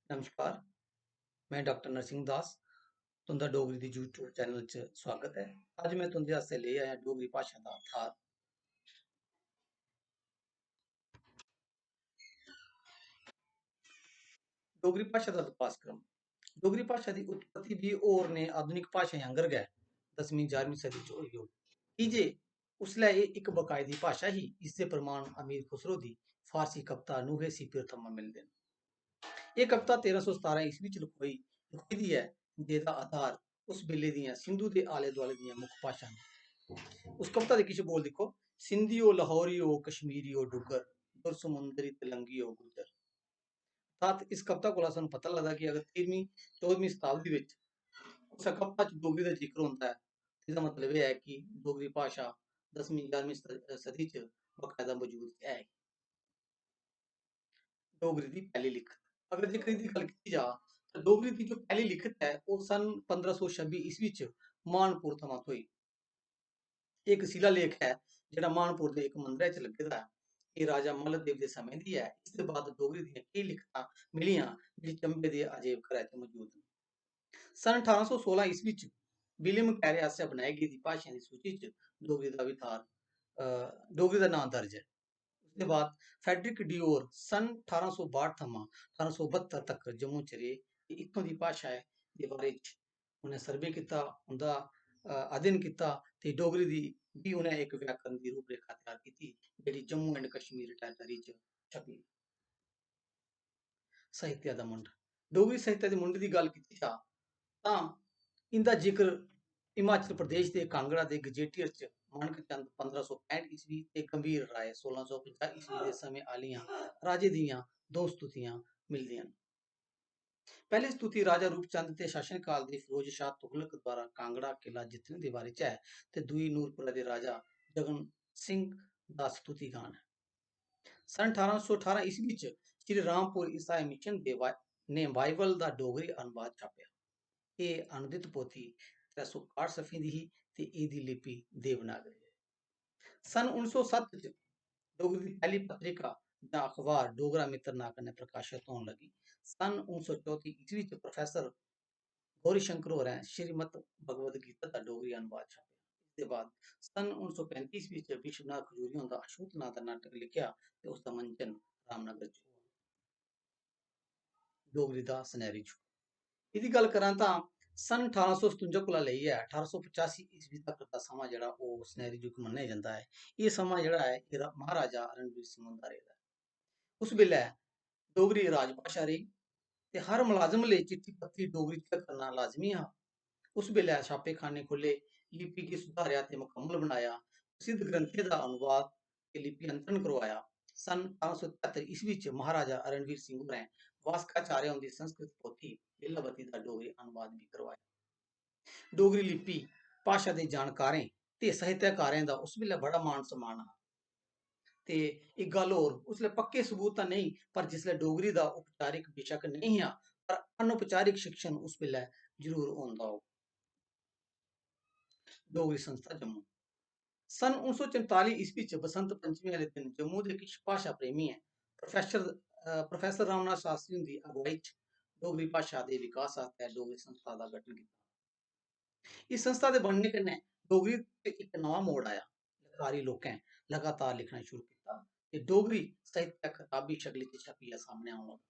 नमस्कार, मैं डॉक्टर नरसिंह दास, तुं'दा डोगरी दी यूट्यूब चैनल च स्वागत है। अज्ज मैं तुं'दे आस्तै लेई आया डोगरी भाशा दा थार। डोगरी भाशा दा विकास क्रम। डोगरी भाशा दी उत्पत्ति बी होरनें आधुनिक भाशाएं आंह्गर गै 10वीं-11वीं सदी च होई होग। की जे उसलै एह् इक बकायदी भाशा ही, इसदे प्रमाण अमीर खुसरो दी फारसी कविता नूहे सिपिर थमां मिलदे न। एह् कविता 1317 ईस्वी च लखोई दी ऐ, जेह्दा आधार उस बेल्ले दियां सिंधु दे आले-दुआले दियां मुक्ख भाशां न। उस कविता दे किश बोल दिक्खो। सिंधियो, लाहौरियो, कश्मीरियो, डुग्गर, दुर समुंदरी तेलंगियो, गुज्जर। अर्थात इस कविता कोला सानूं पता लगदा कि अगर 13वीं-14वीं शताब्दी विच कुसै कविता च डोगरी दा जिक्र होंदा ऐ, इसदा मतलब एह् ऐ कि डोगरी भाशा 10वीं-11वीं सदी च बकायदा मौजूद है। डोगरी दी पैह्ली लिखत। अगर जेकर इसदी गल्ल कीती जा तां डोगरी दी जो पैह्ली लिखत है ओह् सन 1526 ईस्वी च मानपुर थमां थ्होई। एह् इक शिलालेख है जेह्ड़ा मानपुर दे इक मंदरै च लग्गे दा ऐ। एह् राजा मल्लदेव दे समें दी ऐ। इसदे बाद डोगरी दियां केईं लिखतां मिलियां जेह्ड़ी चंबे दे अजेब घरै च मौजूद न। सन 1816 ईस्वी च विलियम कैरे आसेआ बनाई गेदी भाशाएं दी सूची च डोगरी दा बी डोगरी दा नांऽ दर्ज ऐ। उसदे बाद फैडरिक डियोर सन 1862 थमां 1872 तक जम्मू च रेह् ते इत्थूं दी भाशा दे बारे च उ'नें सर्वे कीता, उं'दा अध्ययन कीता ते डोगरी दी भी उ'नें इक व्याकरण दी रूपरेखा त्यार कीती जेह्ड़ी जम्मू एंड कश्मीर टैरीटरी च छपी। साहित्य दा मुंड। डोगरी साहित्य दे मुंड दी गल्ल कीती जा तां इंदा जिक्र हिमाचल प्रदेश दे कांगड़ा दे गजेटियर च मानक चंद 1565 ईस्वी ते गंभीर राय 1650 ईस्वी दे समें आह्लियां राजे दियां दो स्तुतियां मिलदियां न। पैह्ली स्तुति राजा रूपचंद ते शासनकाल दे फिरोज शाह तुगलक द्वारा कांगड़ा किला जित्तने दे बारे च ऐ ते दुई नूरपुरा दे राजा जगन सिंह दा स्तुति गान ऐ। सन 1818 ईस्वी च श्री रामपुर ईसाई मिशन ने बाइबल दा डोगरी अनुवाद छापेआ। एह् अनुदित पोथी 361 सफें दी ही ते एह्दी लिपि देवनागरी ऐ। सन 1907 च डोगरी दी पैह्ली पत्रिका जां अखबार डोगरा मित्र नांऽ कन्नै प्रकाशत होन लगी। सन 1934 ईस्वी च प्रोफैसर गौरी शंकर होरें श्रीमद् भगवद गीता दा डोगरी अनुवाद छापेआ। इसदे बाद सन 1935 ईस्वी च विश्वनाथ खजूरिया हुंदा अछूत नांऽ दा नाटक लिखेआ ते उसदा मंचन रामनगर च होआ। डोगरी दा सनैरी युग। एह्दी गल्ल करां तां सन 1857 कोला लेइयै 1885 ईस्वी तक दा समां जेह्ड़ा ओह् सनैरी युग मन्नेआ जंदा ऐ। एह् समां जेह्ड़ा ऐ एह् महाराजा रणवीर सिंह हुंदा रेह् दा ऐ। उस बेल्लै डोगरी राजभाशा रेही ते हर मलाजम लेई चिट्ठी पत्री डोगरी च करना लाजमी हा। उस बेल्लै छापेखाने खु'ल्ले, लिपि गी सुधारेआ ते मुकम्मल बनाया, प्रसिद्ध ग्रंथें दा अनुवाद ते लिप्यंतरण करोआया। सन 1873 ईस्वी च महाराजा रणवीर सिंह होरें वासकाचार्य हुंदी संस्कृत पोथी लीलावती दा डोगरी अनुवाद बी करवाया। डोगरी लिपि भाशा दे जानकारें ते साहित्यकारें दा उस बेल्लै बड़ा मान सम्मान हा। ते इक गल्ल होर, उसलै पक्के सबूत तां नेईं पर जिसलै डोगरी दा औपचारिक बेशक नेईं हा पर अनौपचारिक शिक्षण उस बेल्लै जरूर होंदा होग। डोगरी संस्था जम्मू। सन 1944 ईस्वी च बसंत पंचमी आह्ले दिन जम्मू दे किश भाशा प्रेमियें प्रोफैसर रामनाथ शास्त्री हुंदी अगुवाई च डोगरी भाशा दे विकास आस्तै डोगरी संस्था दा गठन कीता। इस संस्था दे बनने कन्नै डोगरी च इक नवां मोड़ आया। लखारी लोकें लगातार लिखना शुरू कीता ते डोगरी साहित्य खताबी शक्ल च छपियै सामनै औन लगा।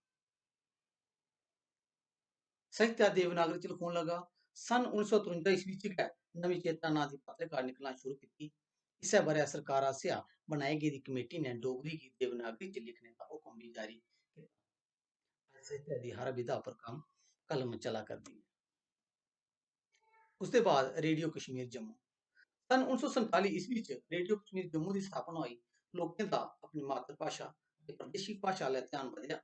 साहित्य देवनागरी च लखोन लगा। सन 1953 ईस्वी च गै नवीं चेतना नांऽ दी पत्रिका निकलना शुरू कीती। इस्सै ब'रै सरकार आसेआ बनाई गेदी कमेटी ने डोगरी गी देवनागरी च लिखने दा हुकम बी जारी कीता। साहित्य दी हर विधा पर कम्म कलम चला करदी ऐ। उसदे बाद रेडियो कश्मीर जम्मू। सन 1947 ईस्वी च रेडियो कश्मीर जम्मू दी स्थापना होई। लोकें दा अपनी मातृभाशा ते प्रादेशिक भाशा अल्ल ध्यान बधेआ।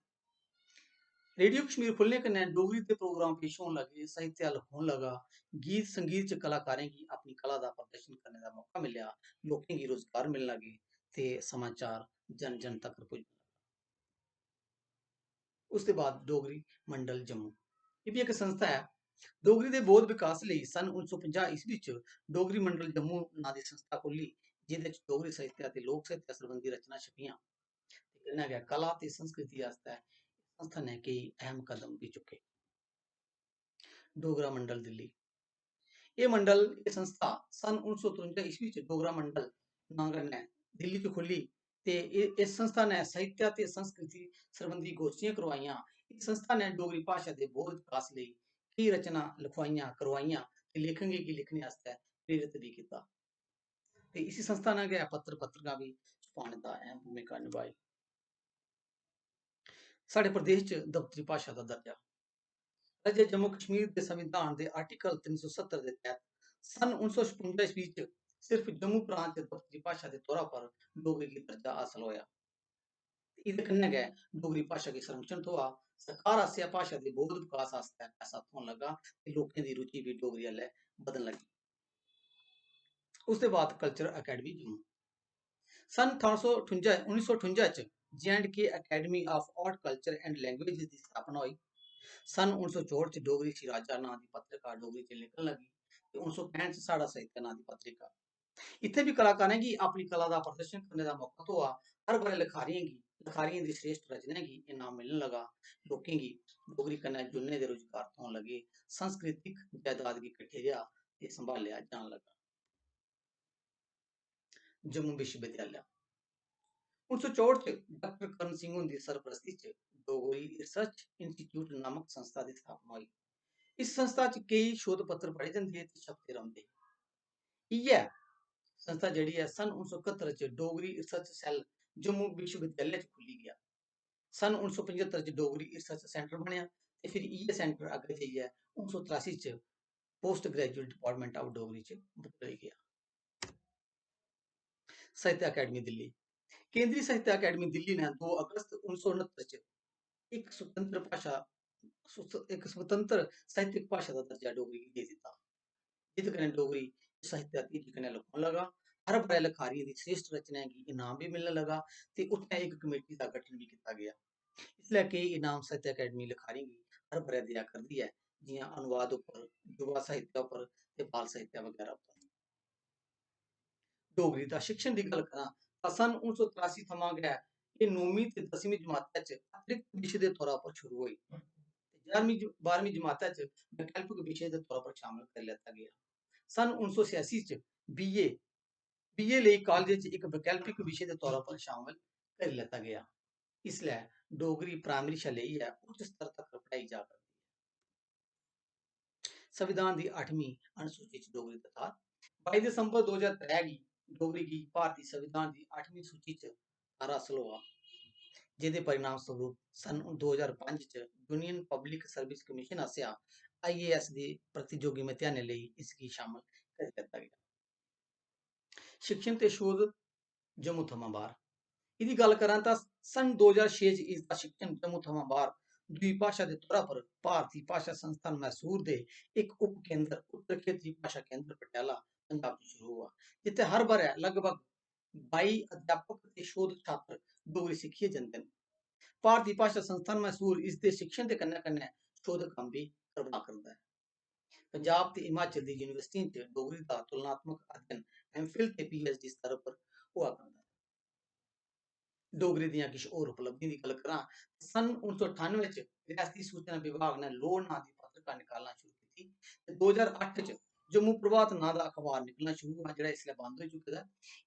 रेडियो कश्मीर खु'ल्लने कन्नै डोगरी दे प्रोग्राम पेश होन लगे, साहित्य लखोन लगा, गीत संगीत च कलाकारें गी अपनी कला दा प्रदर्शन करने दा मौका मिलेआ, लोकें गी रोजगार मिलन लगे ते समाचार जन जन तक पुज्जन लगे। उसदे बाद डोगरी मंडल जम्मू। एह् बी इक संस्था ऐ। डोगरी दे बौद्ध विकास लेई सन 1950 ईस्वी च डोगरी मंडल जम्मू नांऽ दी संस्था खु'ल्ली, जेह्दे च डोगरी साहित्य ते लोक साहित्य सरबंधी रचनां छपियां ते कन्नै गै कला ते संस्कृति आस्तै संस्था ने कई अहम कदम भी चुके। डोगरा मंडल दिल्ली, ये संस्था सन 1953 ईस्वी च डोगरा मंडल नां कन्नै दिल्ली च खुली ते इस संस्था ने साहित्य ते संस्कृति सरबंधी गोष्ठियां करवाइयां। इस संस्था ने डोगरी भाषा दे बौद्ध विकास लेई कई रचना लिखवाइयां करवाइयां ते लेखकें गी लिखने आस्तै प्रेरित भी कीता। ते इसी संस्था ने गै पत्र पत्रिका भी छपाने दा अहम भूमिका निभाई। साढ़े प्रदेश च दफ्तरी भाषा दा दर्जा, राज्य जम्मू कश्मीर के संविधान के आर्टिकल 370 के तहत सन 1956 ईस्वी च सिर्फ जम्मू प्रांत च दफ्तरी भाषा के तौर पर डोगरी गी दर्जा हासल होया। इस कन्नै गै डोगरी भाषा गी संरक्षण थ्होआ। सरकार आसेआ भाषा दे बौद्ध विकास आस्तै पैसा थ्होन लगा ते लोकें दी रुचि भी डोगरी अल्लै बधन लगी। उसदे बाद कल्चर अकैडमी जम्मू, सन 1958 च J&K academy of art culture and language दी स्थापना होई। सन 1964 च डोगरी शिराजा नां दी पत्रिका डोगरी च लिखन लगी ते 1965 च साढ़ा साहित्य नां दी पत्रिका। इत्थै भी कलाकारें गी अपनी कला दा प्रदर्शन करने दा मौका थ्होआ। हर ब'रे लखारियें दी श्रेष्ठ रचनाएं गी इनाम मिलन लगा। लोकें गी डोगरी कन्नै जुड़ने दे रुजगार थ्होन लगे। सांस्कृतिक जायदाद गी कठेरेआ ते संभालेआ जान लगा। जम्मू विश्वविद्यालय, 1964 च डॉक्टर करण सिंह हुंदी सरपरस्ती च डोगरी रिसर्च इंस्टीट्यूट नामक संस्था दी स्थापना होई। इस संस्था च केई शोध पत्र पढ़े जंदे ते छपदे रौंह्दे। इ'यै संस्था जेह्ड़ी ऐ सन 1971 च डोगरी रिसर्च सैल जम्मू विश्वविद्यालय च खुल्ली गेआ। सन 1975 च डोगरी रिसर्च सेंटर बनेआ ते फिर इ'यै सेंटर अग्गें जाइयै 1983 च post graduate department of Dogri च बदली गेआ। साहित्य अकैडमी दिल्ली, केंद्रीय साहित्य अकैडमी दिल्ली ने 2 अगस्त 1969 च एक स्वतंत्र साहित्यिक भाषा दा दर्जा डोगरी गी दे दित्ता। जिस कन्नै डोगरी साहित्य तेजी कन्नै लखोन लगा। हर ब'रे लखारियें दी श्रेष्ठ रचनाएं गी इनाम भी मिलने लगा ते उत्थै इक कमेटी दा गठन भी कीता गेआ। इसलै केई इनाम साहित्य अकैडमी लखारियें गी हर ब'रे देआ करदी ऐ, जि'यां अनुवाद उप्पर, युवा साहित्य उप्पर ते बाल साहित्य बगैरा उप्पर। डोगरी दा शिक्षण दी गल्ल करां तां सन 1983 थमां गै एह् 9वीं ते 10वीं जमातै च अतिरिक्त विशे दे तौरा पर शुरू होई ते 11वीं 12वीं जमातै च वैकल्पिक विशे दे तौरा पर शामल करी लैता गेआ। सन 1986 च बीए लेई कालज च इक वैकल्पिक विशे दे तौरा पर शामल करी लैता गेआ। इसलै डोगरी प्राइमरी शा लेइयै उच्च स्तर तक्कर पढ़ाई जा करदी ऐ। संविधान दी 8वीं अनुसूची च डोगरी दा थाह्र, 22 दिसंबर 2003 गी डोगरी गी भारती संविधान दी 8वीं सूची च थाह्र हासल होआ, जेह्दे परिणाम स्वरूप सन 2005 च यूनियन पब्लिक सर्विस कमीशन आसेआ IAS दी प्रतियोगी मतेहानें लेई इसगी शामल करी लैता गेआ। शिक्षण ते शोध जम्मू थमां बाह्र, एह्दी गल्ल करां तां सन 2006 च इसदा शिक्षण जम्मू थमां बाह्र दूई भाशा दे तौरा पर भारती भाशा संस्थान मैसूर दे इक उप केंद्र उत्तर खेतरी भाशा केंद्र पटियाला पंजाब च शुरू हुआ, जित्थै हर ब'रै लगभग 22 अध्यापक ते शोध छात्र डोगरी सिक्खियै जंदे न। भारती भाशा संस्थान मैसूर इसदे शिक्षण दे कन्नै कन्नै शोध कम्म भी करवा करदा ऐ। पंजाब ते हिमाचल दी यूनिवर्सिटियें च डोगरी दा तुलनात्मक अध्ययन MPhil ते PhD स्तर पर होआ करदा ऐ। डोगरी दियां किश होर उपलब्धियें दी गल्ल करां, सन 1998 च रियासती सूचना विभाग ने लोड़ नां दी पत्रिका निकालना शुरू कीती ते 2008 च जम्मू प्रभात नां दा अखबार निकलना शुरू होआ, जेह्ड़ा इसलै बंद होई चुके दा ऐ।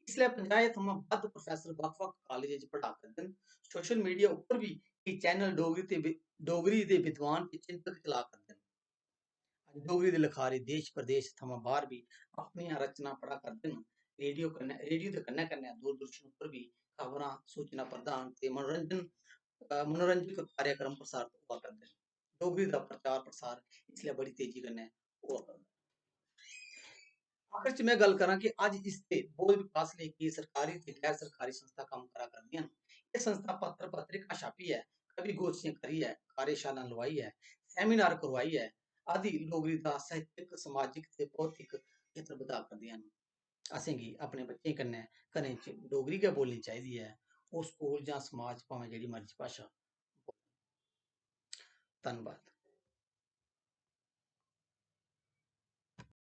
इसलै 50 थमां बद्ध प्रोफैसर बक्ख-बक्ख कालजें च पढ़ा करदे न। सोशल मीडिया उप्पर बी केई चैनल डोगरी दे विद्वान ते चिंतक चला करदे न। डोगरी दे लखारी देश प्रदेश थमां बाह्र बी अपनियां रचनां पढ़ा करदे न। रेडियो दे कन्नै कन्नै दूरदर्शन उप्पर बी खबरां, सूचना प्रदान ते मनोरंजक कार्यक्रम प्रसारत होआ करदे न। डोगरी दा प्रचार प्रसार इसलै बड़ी तेजी कन्नै होआ करदा ऐ। आखिर च में गल्ल करां कि अज्ज इसदे बौद्ध विकास लेई केई सरकारी ते गैर सरकारी संस्था कम्म करा करदियां न। एह् संस्था पत्र पत्रिका छापियै, कवि गोष्ठियां करियै, कार्यशालां लोआइयै, सैमीनार करोआइयै आदि डोगरी दा साहित्यक, समाजिक ते भौतिक खेत्तर बधा करदियां न। असेंगी अपने बच्चें कन्नै घरें च डोगरी गै बोलनी चाहिदी ऐ। ओह् स्कूल जां समाज भामें जेह्ड़ी मर्जी भाशा बोलन। धन्नबाद।